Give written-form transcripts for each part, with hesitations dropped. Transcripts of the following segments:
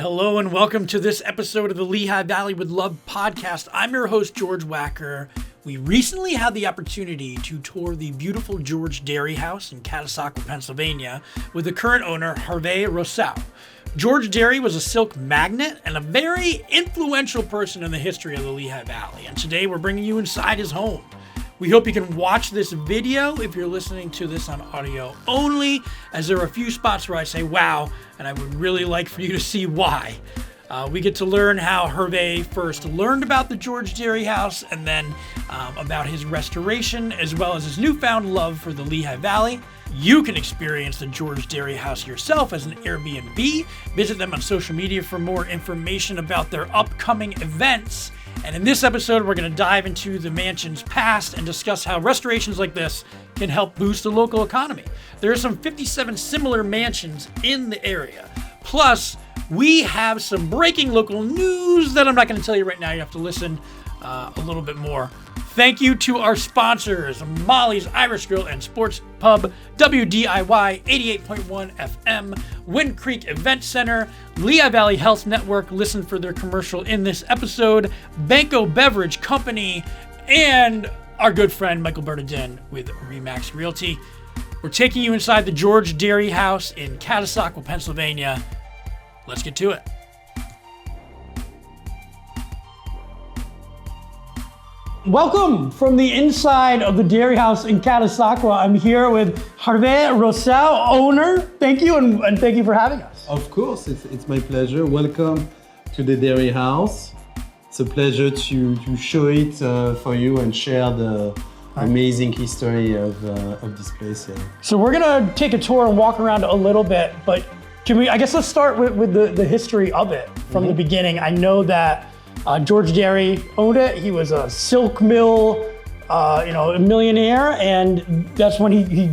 Hello and welcome to this episode of the Lehigh Valley with Love podcast. I'm your host, George Wacker. We recently had the opportunity to tour the beautiful George Dery House in Catasauqua, Pennsylvania, with the current owner, Herve Rosseau. George Dery was a silk magnate and a very influential person in the history of the Lehigh Valley. And today we're bringing you inside his home. We hope you can watch this video if you're listening to this on audio only, as there are a few spots where I say wow, and I would really like for you to see why. We get to learn how Herve first learned about the George Dery House, and then about his restoration, as well as his newfound love for the Lehigh Valley. You can experience the George Dery House yourself as an Airbnb. Visit them on social media for more information about their upcoming events. And in this episode, we're going to dive into the mansion's past and discuss how restorations like this can help boost the local economy. There are some 57 similar mansions in the area. Plus, we have some breaking local news that I'm not going to tell you right now. You have to listen a little bit more. Thank you to our sponsors, Molly's Irish Grill and Sports Pub, WDIY 88.1 FM, Wind Creek Event Center, Lehigh Valley Health Network, listen for their commercial in this episode, Banco Beverage Company, and our good friend Michael Bernardin with Remax Realty. We're taking you inside the George Dery House in Catasauqua, Pennsylvania. Let's get to it. Welcome from the inside of the Dery House in Catasauqua. I'm here with Herve Rosseau, owner. Thank you, and thank you for having us. Of course, it's my pleasure. Welcome to the Dery House. It's a pleasure to show it for you and share the amazing history of this place here. So we're gonna take a tour and walk around a little bit, but let's start with the history of it from the beginning. I know that George Dery owned it. He was a silk mill, a millionaire, and that's when he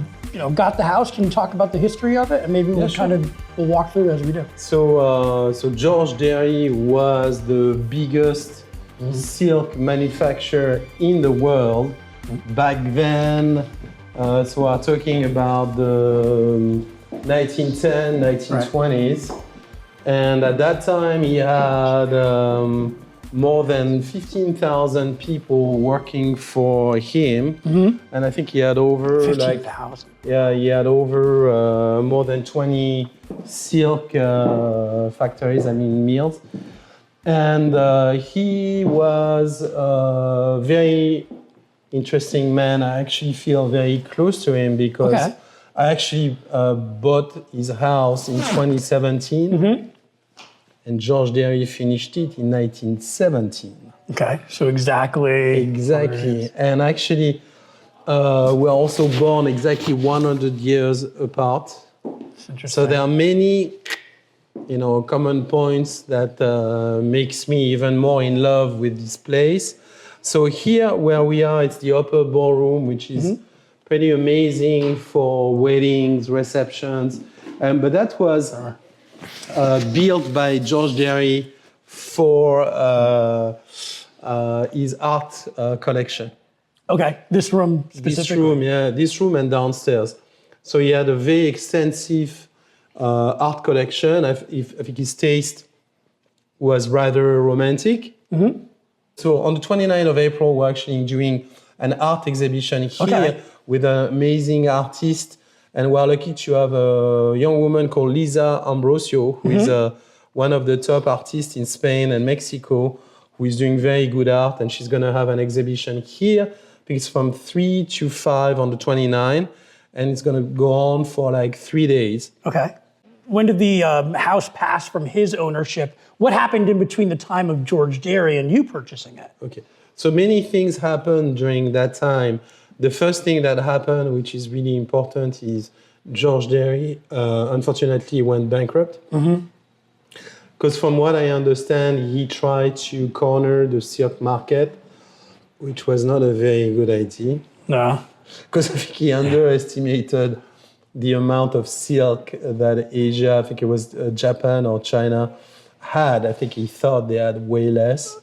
got the house. Can you talk about the history of it, and maybe we'll walk through as we do. So George Dery was the biggest silk manufacturer in the world back then. So we're talking about the 1910, 1920s, and at that time he had more than 15,000 people working for him, and I think he had over 15,000. He had over more than 20 silk factories, mills, and he was a very interesting man. I actually feel very close to him because I actually bought his house in 2017. And George Dery finished it in 1917. Okay, so exactly. And actually, we're also born exactly 100 years apart. So there are many, common points that makes me even more in love with this place. So here where we are, it's the upper ballroom, which is pretty amazing for weddings, receptions. But that was built by George Dery for his art collection. Okay, this room specifically? This room and downstairs. So he had a very extensive art collection. I think his taste was rather romantic. So on the 29th of April, we're actually doing an art exhibition here with an amazing artist. And we're lucky to have a young woman called Lisa Ambrosio, who is one of the top artists in Spain and Mexico, who is doing very good art. And she's going to have an exhibition here. I think it's from 3 to 5 on the 29th. And it's going to go on for like 3 days. Okay. When did the house pass from his ownership? What happened in between the time of George Dery and you purchasing it? Okay. So many things happened during that time. The first thing that happened, which is really important, is George Dery, unfortunately, went bankrupt. Because from what I understand, he tried to corner the silk market, which was not a very good idea. No. Because I think he underestimated the amount of silk that Asia, I think it was Japan or China, had. I think he thought they had way less.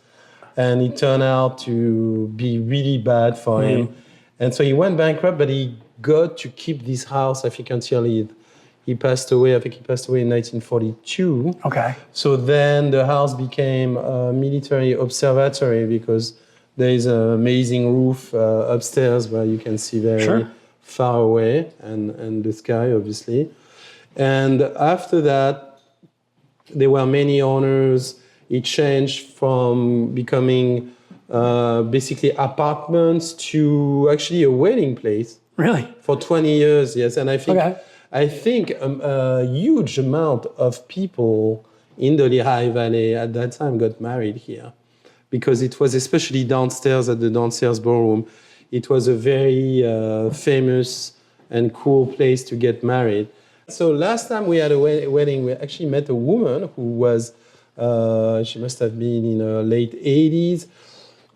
And it turned out to be really bad for him. And so he went bankrupt, but he got to keep this house, I think, until He passed away, I think he passed away in 1942. Okay. So then the house became a military observatory because there is an amazing roof upstairs where you can see very far away and the sky, obviously. And after that, there were many owners. It changed from becoming basically apartments to actually a wedding place. Really? For 20 years, yes. And I think a huge amount of people in the Lehigh Valley at that time got married here because it was especially downstairs at the downstairs ballroom. It was a very famous and cool place to get married. So last time we had a wedding, we actually met a woman who was, she must have been in her late 80s.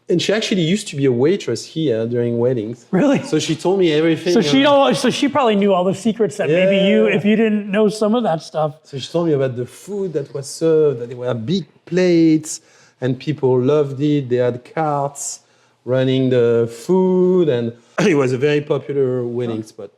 And she actually used to be a waitress here during weddings. Really? So she told me everything. So she probably knew all the secrets that maybe if you didn't know some of that stuff. So she told me about the food that was served, that there were big plates, and people loved it. They had carts running the food, and it was a very popular wedding spot.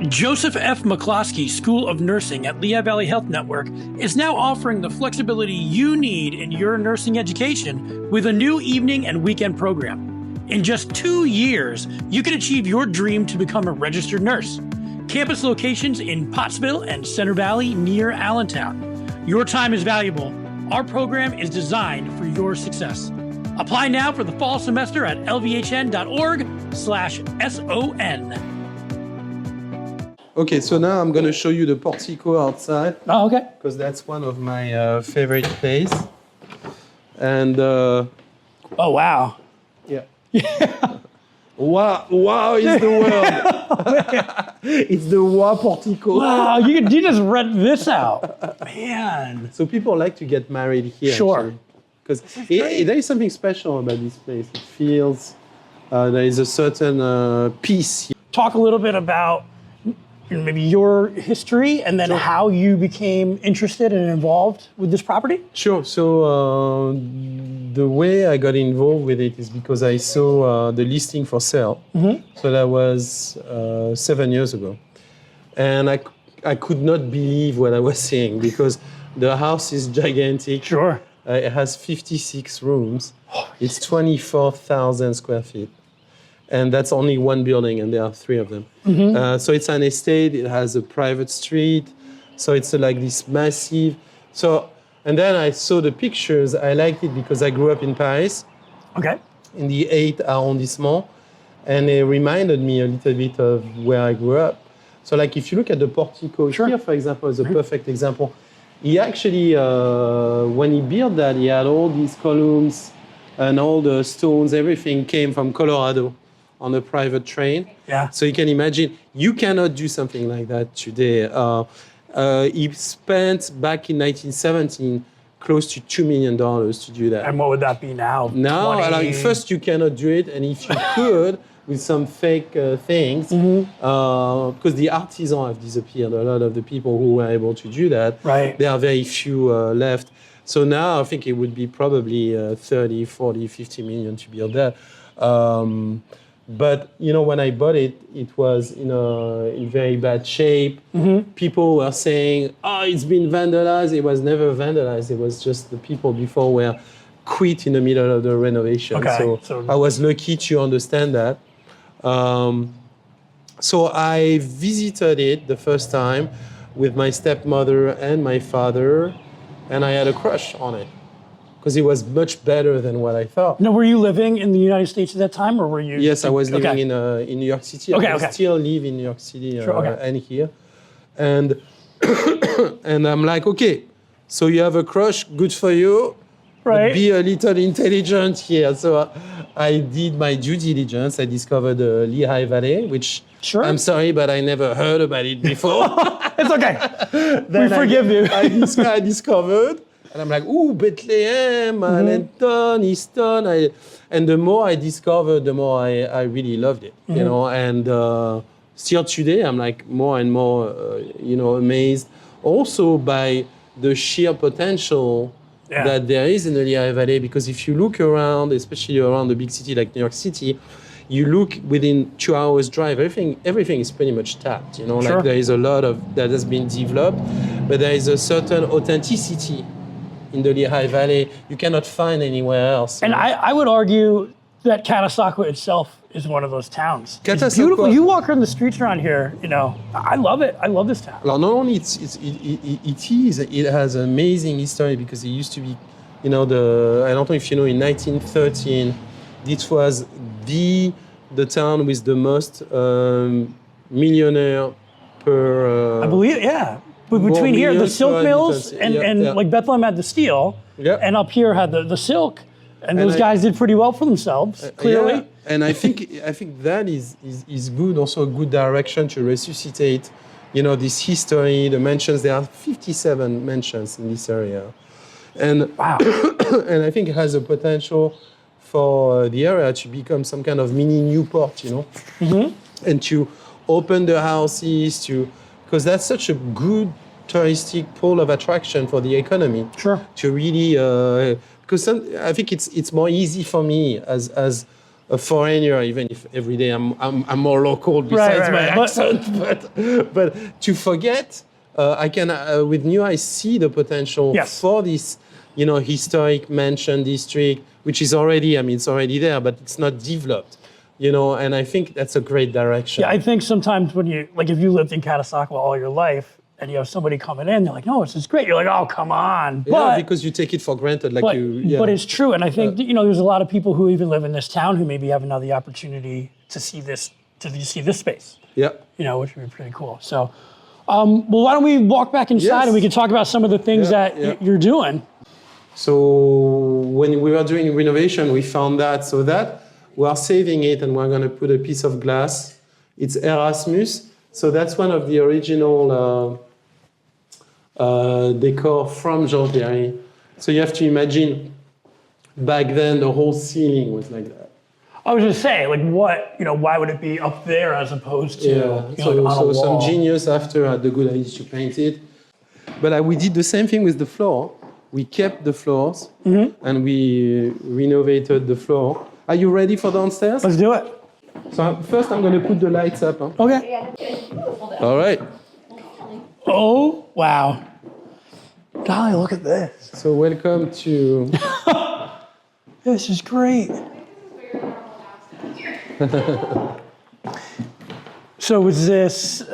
Joseph F. McCloskey School of Nursing at Lehigh Valley Health Network is now offering the flexibility you need in your nursing education with a new evening and weekend program. In just 2 years, you can achieve your dream to become a registered nurse. Campus locations in Pottsville and Center Valley near Allentown. Your time is valuable. Our program is designed for your success. Apply now for the fall semester at lvhn.org/SON. Okay, so now I'm going to show you the portico outside. Oh, okay. Because that's one of my favorite places. And oh, wow. Yeah. Wow is the word. It's the wow portico. Wow, you just read this out. Man. So people like to get married here. Sure. Because there is something special about this place. It feels, there is a certain peace here. Talk a little bit about maybe your history and then how you became interested and involved with this property? Sure. So the way I got involved with it is because I saw the listing for sale. Mm-hmm. So that was 7 years ago. And I could not believe what I was seeing because the house is gigantic. Sure. It has 56 rooms. It's 24,000 square feet. And that's only one building, and there are 3 of them. Mm-hmm. So it's an estate. It has a private street. So it's like this massive. So, and then I saw the pictures. I liked it because I grew up in Paris. Okay. In the 8th arrondissement, and it reminded me a little bit of where I grew up. So, like if you look at the portico here, for example, is a perfect example. He actually, when he built that, he had all these columns and all the stones. Everything came from Colorado on a private train. Yeah. So you can imagine, you cannot do something like that today. He spent back in 1917 close to $2 million to do that. And what would that be now? Now, like, first you cannot do it, and if you could, with some fake things, because the artisans have disappeared. A lot of the people who were able to do that, there are very few left. So now I think it would be probably 30, 40, 50 million to build that. But, you know, when I bought it, it was in very bad shape. Mm-hmm. People were saying, oh, it's been vandalized. It was never vandalized. It was just the people before were quit in the middle of the renovation. Okay. So I was lucky to understand that. So I visited it the first time with my stepmother and my father, and I had a crush on it. Because it was much better than what I thought. Now, were you living in the United States at that time, or were you? Yes, I was living in New York City. I still live in New York City and here. And and I'm like, okay, so you have a crush, good for you. Right. Be a little intelligent here. So I did my due diligence. I discovered the Lehigh Valley, which I'm sorry, but I never heard about it before. It's okay. We forgive you. I discovered. And I'm like, ooh, Bethlehem, Allentown, Easton. And the more I discovered, the more I really loved it, you know. And still today, I'm like more and more, amazed also by the sheer potential that there is in the Lehigh Valley. Because if you look around, especially around the big city like New York City, you look within 2 hours drive, everything is pretty much tapped, you know, Sure. like there is a lot of that has been developed, but there is a certain authenticity in the Lehigh Valley you cannot find anywhere else. And I would argue that Catasauqua itself is one of those towns. It's Catasauqua- beautiful. You walk around the streets around here, you know, I love it. I love this town. Well, not only it has amazing history because it used to be, you know, I don't know if you know, in 1913, this was the town with the most millionaire per. I believe, yeah. But between here, the millions silk per mills, instance. and Yeah. like Bethlehem had the steel, Yeah. and up here had the silk, and those I- guys did pretty well for themselves, clearly. Yeah. And I think that is good, also a good direction to resuscitate, you know, this history, the mansions. There are 57 mansions in this area. And Wow. and I think it has a potential for the area to become some kind of mini Newport, you know, and to open the houses because that's such a good touristic pole of attraction for the economy. Sure. To really, because I think it's more easy for me as a foreigner, even if every day I'm more local besides my right. accent, but to forget. I can, with new eyes, see the potential Yes. for this, you know, historic mansion district, which is already, I mean, it's already there, but it's not developed, you know, and I think that's a great direction. Yeah, I think sometimes when you, like if you lived in Catasauqua all your life, and you have somebody coming in, they're like, no, this is great. You're like, oh, come on. Yeah, because you take it for granted, like But it's true, and I think you know, there's a lot of people who even live in this town who maybe haven't had the opportunity to see this space. Yeah. You know, which would be pretty cool. So, well, why don't we walk back inside Yes. and we can talk about some of the things that you're doing. So when we were doing renovation, we found that, so that we are saving it and we're going to put a piece of glass. It's Erasmus. So that's one of the original decor from George Dery. So you have to imagine back then the whole ceiling was like that. I was just saying, like, what, you know, why would it be up there as opposed to, you know, like on a So some wall? genius after had the good idea to paint it. But we did the same thing with the floor. We kept the floors and we renovated the floor. Are you ready for downstairs? Let's do it. So first I'm going to put the lights up. Huh? Okay. All right. Oh, wow. Golly, look at this. So welcome to... This is great. So was this,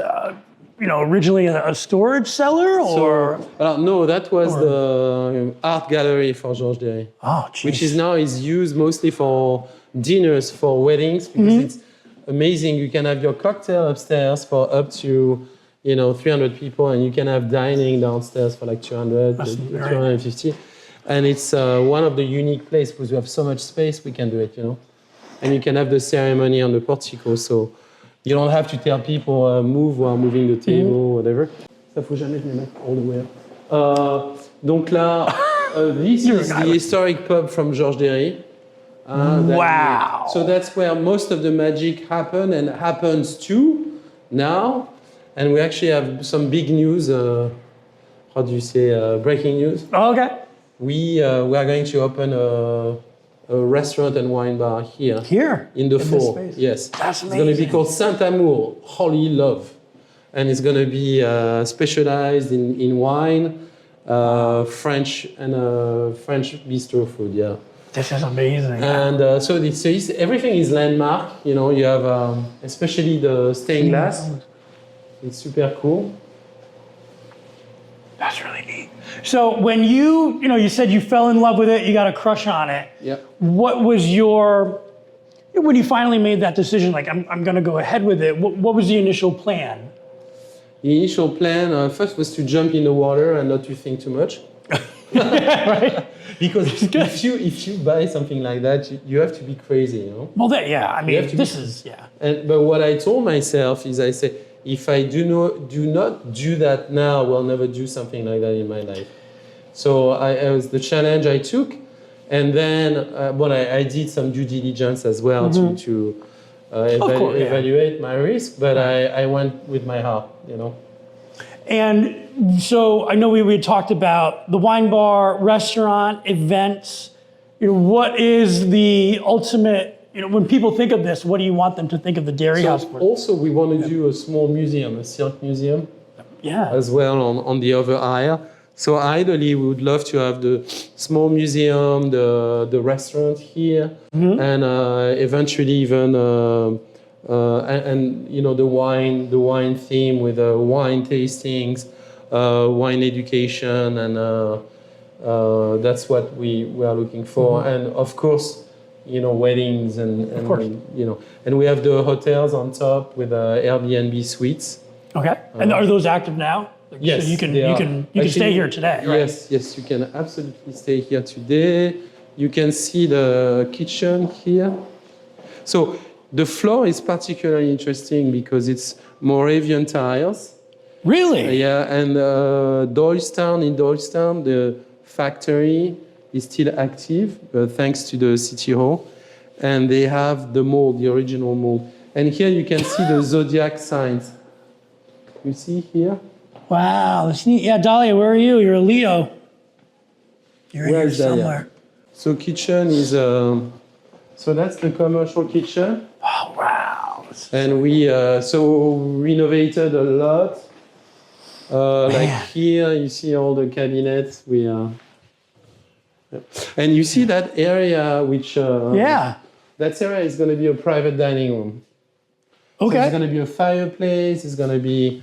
you know, originally a storage cellar or? no, that was the art gallery for George Dery. Oh, geez. Which is now used mostly for dinners, for weddings, because it's amazing. You can have your cocktail upstairs for up to, you know, 300 people, and you can have dining downstairs for like 200, 250. And it's one of the unique places because we have so much space, we can do it, you know. And you can have the ceremony on the portico, so you don't have to tell people move while moving the table, whatever. Ça faut jamais je les mette all the way up. Donc là, this is the historic pub from George Dery. Wow. So that's where most of the magic happened and happens too now. And we actually have some big news. How do you say? Breaking news. Oh, okay. We are going to open a restaurant and wine bar here. Here? In the this fall. space? Yes. That's It's going to be amazing. called Saint Amour, Holy Love. And it's going to be specialized in wine, French, and French bistro food, yeah. This is amazing. And so everything is landmark. You know, you have especially the stained glass. It's super cool. That's really neat. So when you said you fell in love with it, you got a crush on it. Yeah. What was when you finally made that decision, like I'm going to go ahead with it, what was the initial plan? The initial plan first was to jump in the water and not to think too much. Right? Because if you buy something like that, you have to be crazy, you know. Well, I mean, have to this be- is, yeah. But what I told myself is, I say, if I do not do that now, I will never do something like that in my life. So it was the challenge I took, and then I did some due diligence as well to evaluate my risk. But I went with my heart, you know. And so I know we had talked about the wine bar, restaurant, events. You know, what is the ultimate when people think of this, what do you want them to think of the Dery House for? Also, we want to do a small museum, a silk museum, as well on the other aisle. So ideally, we would love to have the small museum, the restaurant here, and eventually even the wine theme with wine tastings, wine education, and that's what we are looking for. And of course, weddings and and we have the hotels on top with Airbnb suites. Okay. And are those active now? Yes, so you can stay here today, right? Yes, you can absolutely stay here today. You can see the kitchen here. So the floor is particularly interesting because it's Moravian tiles. Really? Yeah, and Doylestown, the factory is still active thanks to the city hall, and they have the mold, the original mold. And here you can see the zodiac signs. You see here? Wow, that's neat. Yeah, Dahlia, where are you? You're a Leo. You're in here somewhere. So kitchen is, so that's the commercial kitchen. Oh, wow. And we renovated a lot. Like here, you see all the cabinets. And you see that area, which that area is going to be a private dining room. Okay. So it's going to be a fireplace. It's going to be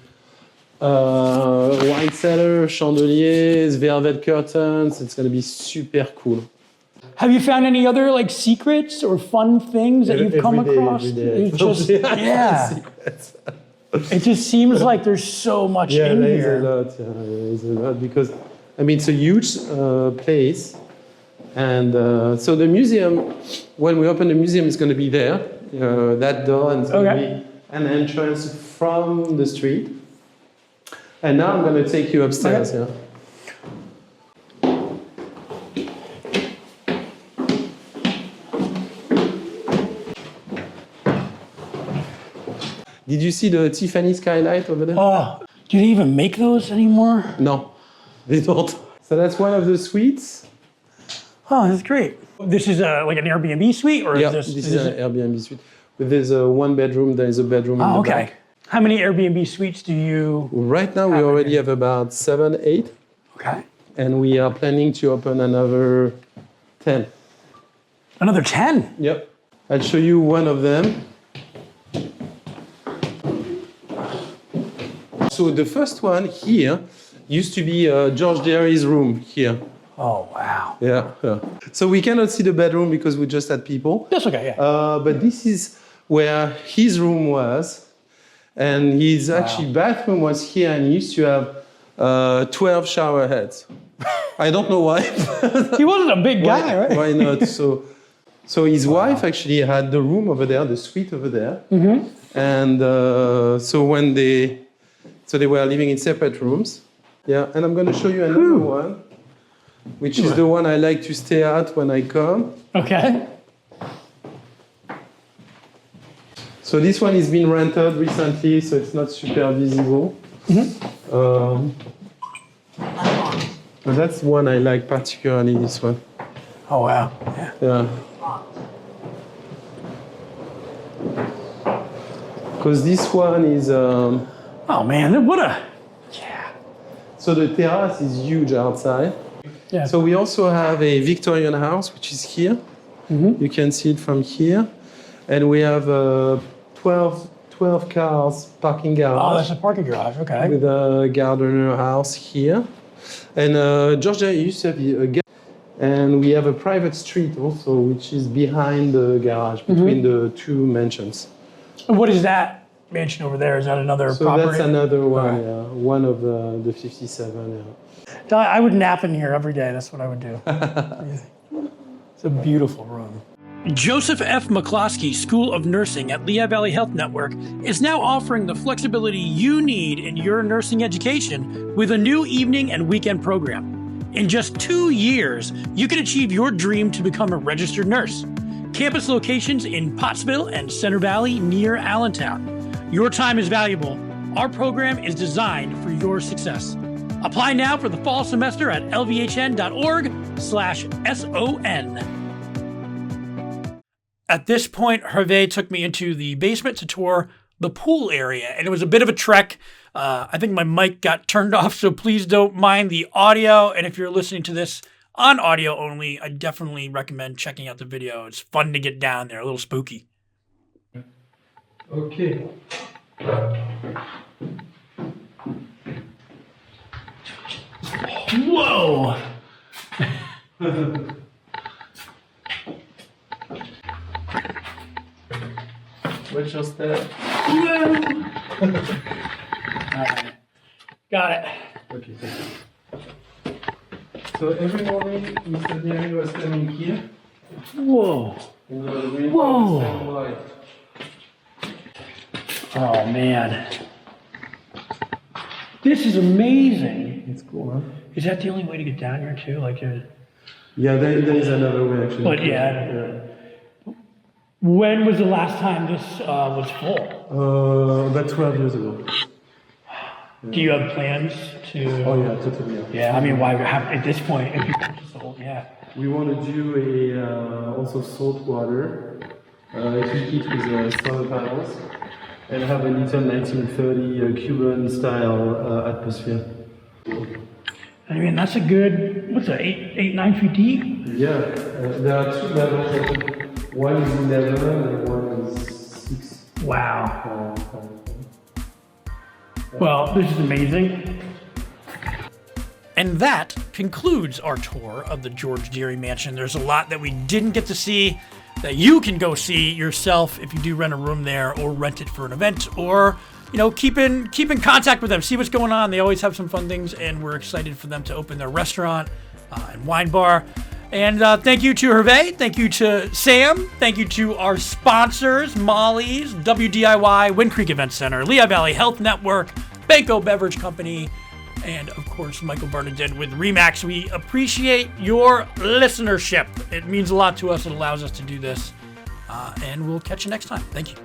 wine cellar, chandeliers, velvet curtains. It's going to be super cool. Have you found any other secrets or fun things that you've come across? It's just, secrets. It just seems like there's so much in here. There's a lot because it's a huge place, and so the museum, when we open the museum, is going to be there. That door, and it's going to be an entrance from the street. And now I'm going to take you upstairs. Okay. Did you see the Tiffany skylight over there? Oh, do they even make those anymore? No, they don't. So that's one of the suites. Oh, that's great. This is like an Airbnb suite, or this is an Airbnb suite. There's a one bedroom. There is a bedroom in the back. How many Airbnb suites do you? Right now, we already have about 7, 8. Okay. And we are planning to open another 10. Another 10? Yep. I'll show you one of them. So the first one here used to be George Dery's room here. Oh, wow. Yeah. So we cannot see the bedroom because we just had people. That's okay, yeah. But this is where his room was. And his actually bathroom was here, and he used to have 12 shower heads. I don't know why. He wasn't a big guy, right? Why not? So his wife actually had the room over there, the suite over there. Mm-hmm. And so when they were living in separate rooms. Yeah, and I'm going to show you another one, which is the one I like to stay at when I come. Okay. So this one has been rented recently, so it's not super visible. Mm-hmm. But that's one I like particularly, this one. Oh, wow. Yeah. Because this one is... oh, man, what a... Yeah. So the terrace is huge outside. Yeah. So we also have a Victorian house, which is here. Mm-hmm. You can see it from here. And we have 12 cars parking garage. Oh, that's a parking garage, okay. With a gardener house here. And George Dery used to have a garage. And we have a private street also, which is behind the garage, between the two mansions. What is that mansion over there? Is that another property? So that's another one, one of the 57, I would nap in here every day. That's what I would do. It's a beautiful room. Joseph F. McCloskey School of Nursing at Lehigh Valley Health Network is now offering the flexibility you need in your nursing education with a new evening and weekend program. In just 2 years, you can achieve your dream to become a registered nurse. Campus locations in Pottsville and Center Valley near Allentown. Your time is valuable. Our program is designed for your success. Apply now for the fall semester at lvhn.org/SON. At this point, Herve took me into the basement to tour the pool area, and it was a bit of a trek. I think my mic got turned off, so please don't mind the audio. And if you're listening to this on audio only, I definitely recommend checking out the video. It's fun to get down there, a little spooky. Okay. Whoa! What's your step? Alright. Got it. Okay, thank you. So every morning, Mr. Dery was coming here. Whoa! Whoa! Oh man. This is amazing. It's cool, huh? Is that the only way to get down here too? Yeah, there is another way actually. But yeah. When was the last time this was full? About 12 years ago. Do you have plans to? Oh yeah, totally. Yeah, I mean, why have at this point? If you sold, yeah. We want to do also salt water, heat with solar panels, and have a little 1930 Cuban style atmosphere. I mean, that's a good. What's that? 9 feet deep? Yeah, there are two levels. One is 11 and one is 6. Wow. Well, this is amazing. And that concludes our tour of the George Dery Mansion. There's a lot that we didn't get to see that you can go see yourself if you do rent a room there or rent it for an event, or keep in contact with them, see what's going on. They always have some fun things, and we're excited for them to open their restaurant and wine bar. And thank you to Herve, thank you to Sam, thank you to our sponsors, Molly's, WDIY, Wind Creek Event Center, Lehigh Valley Health Network, Banco Beverage Company, and of course Michael Bernadette with Remax. We appreciate your listenership. It means a lot to us. It allows us to do this. And we'll catch you next time. Thank you.